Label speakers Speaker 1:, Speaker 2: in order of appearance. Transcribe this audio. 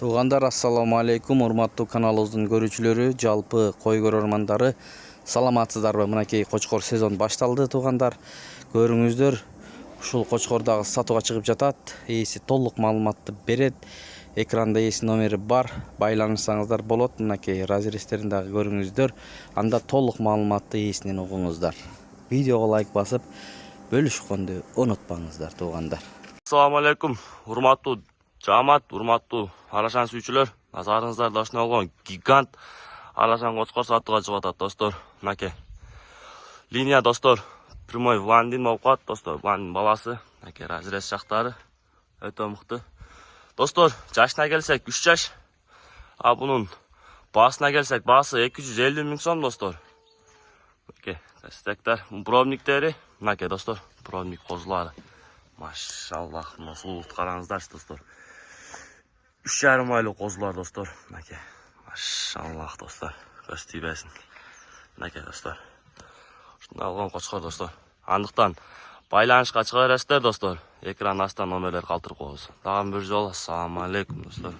Speaker 1: Туугандар, ассаламу алейкум, урматтуу каналыбыздын көрүүчүлөрү, жалпы кой көрөрмандары, саламатсыздарбы? Мынакей кочкор сезон башталды, туугандар. Көрүңүздөр, ушул кочкор дагы сатууга чыгып жатат. Ээси толук маалыматты берет. Экранда ээси номери бар, байланышсаңыздар болот. Мынакей разрезтерин дагы көрүңүздөр. Анда толук маалыматты ээсинен угуңуздар. Видеого лайк басып, бөлүшкөндү унутпаңыздар, туугандар.
Speaker 2: Assalamu alaikum, урматтуу жамаат, урматтуу арашан сүйүүчүлөр. Назарыңыздарда ушундай болгон гигант арашан кочкор сатууга чыгып атат, достор. Мынакей. Линия, достор, прямой блондин болуп калат, достор. Блондин баласы. Мынакей разрез жактары өтө мыкты. Достор, жашына келсек 3 жаш. А бунун басына келсек, басы 250 000 сом, достор. Мынакей, стектер, пробниктери. Мынакей, достор, пробник козулары. Машаллах, насулут караңыздарчы, достор. 3,5 айлык козулар, достор. Мынакей. Машаллах, достор. Көз тийбесин. Мынакей, достор. Ушундай алган кочкор, достор. Андыктан байланышка чыга бересиздер, достор. Экран астынан номерлер калтырып коебуз. Дагы бир жолу ассаламу алейкум, достор.